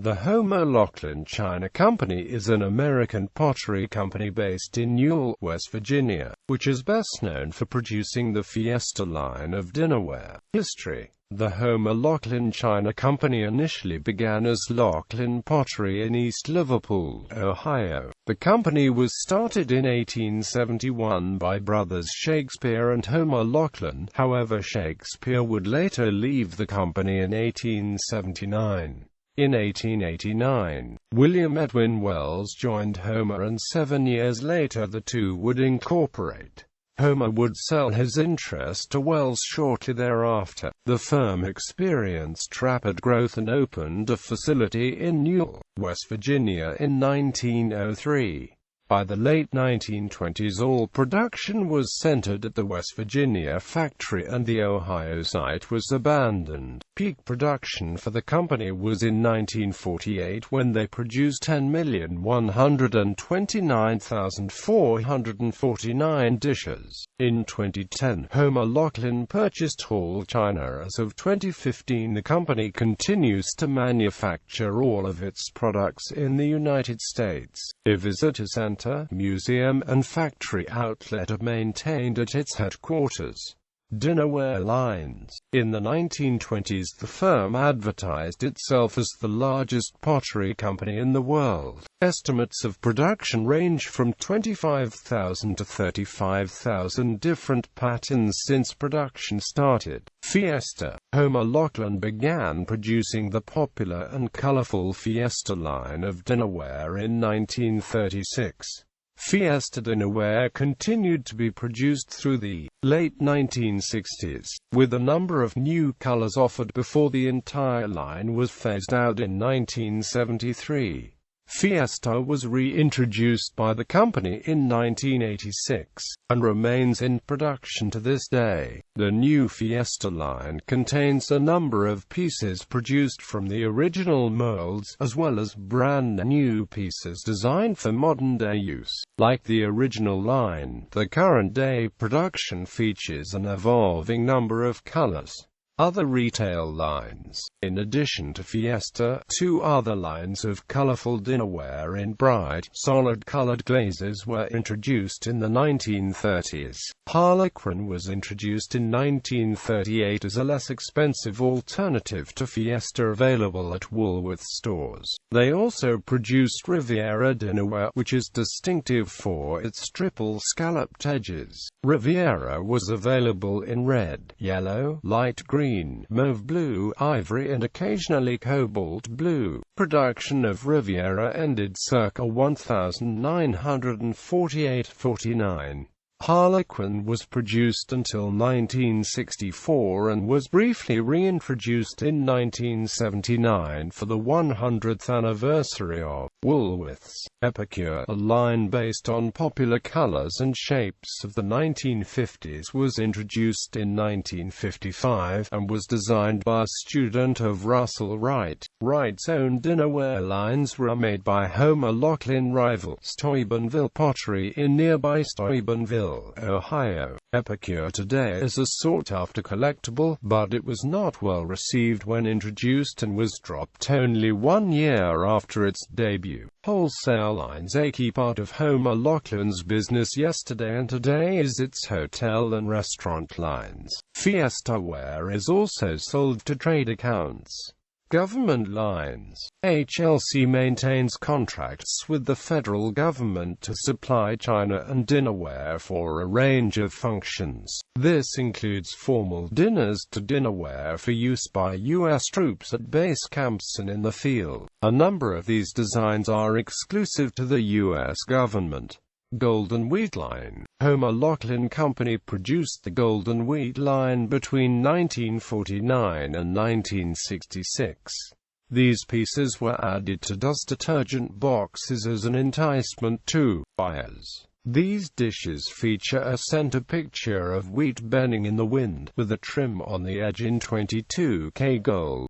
The Homer Laughlin China Company is an American pottery company based in Newell, West Virginia, which is best known for producing the Fiesta line of dinnerware. History. The Homer Laughlin China Company initially began as Laughlin Pottery in East Liverpool, Ohio. The company was started in 1871 by brothers Shakespeare and Homer Laughlin. However, Shakespeare would later leave the company in 1879. In 1889, William Edwin Wells joined Homer, and 7 years later the two would incorporate. Homer would sell his interest to Wells shortly thereafter. The firm experienced rapid growth and opened a facility in Newell, West Virginia in 1903. By the late 1920s, all production was centered at the West Virginia factory and the Ohio site was abandoned. Peak production for the company was in 1948 when they produced 10,129,449 dishes. In 2010, Homer Laughlin purchased Hall China. As of 2015, the company continues to manufacture all of its products in the United States. A visitor center, museum, and factory outlet are maintained at its headquarters. Dinnerware lines. In the 1920s, the firm advertised itself as the largest pottery company in the world. Estimates of production range from 25,000 to 35,000 different patterns since production started. Fiesta. Homer Laughlin began producing the popular and colorful Fiesta line of dinnerware in 1936. Fiesta dinnerware continued to be produced through the late 1960s, with a number of new colors offered before the entire line was phased out in 1973. Fiesta was reintroduced by the company in 1986, and remains in production to this day. The new Fiesta line contains a number of pieces produced from the original molds, as well as brand new pieces designed for modern-day use. Like the original line, the current-day production features an evolving number of colors. Other retail lines. In addition to Fiesta, two other lines of colorful dinnerware in bright, solid-colored glazes were introduced in the 1930s. Harlequin was introduced in 1938 as a less expensive alternative to Fiesta available at Woolworths stores. They also produced Riviera dinnerware, which is distinctive for its triple scalloped edges. Riviera was available in red, yellow, light green, mauve blue, ivory, and occasionally cobalt blue. Production of Riviera ended circa 1948–49. Harlequin was produced until 1964 and was briefly reintroduced in 1979 for the 100th anniversary of Woolworths Epicure. A line based on popular colors and shapes of the 1950s was introduced in 1955, and was designed by a student of Russell Wright. Wright's own dinnerware lines were made by Homer Laughlin rival Steubenville Pottery in nearby Steubenville, Ohio. Epicure today is a sought-after collectible, but it was not well received when introduced and was dropped only 1 year after its debut. Wholesale lines. A key part of Homer Laughlin's business yesterday and today is its hotel and restaurant lines. Fiesta ware is also sold to trade accounts. Government lines. HLC maintains contracts with the federal government to supply china and dinnerware for a range of functions. This includes formal dinners to dinnerware for use by U.S. troops at base camps and in the field. A number of these designs are exclusive to the U.S. government. Golden Wheat line. Homer Laughlin Company produced the Golden Wheat line between 1949 and 1966. These pieces were added to dust detergent boxes as an enticement to buyers. These dishes feature a center picture of wheat bending in the wind, with a trim on the edge in 22K gold.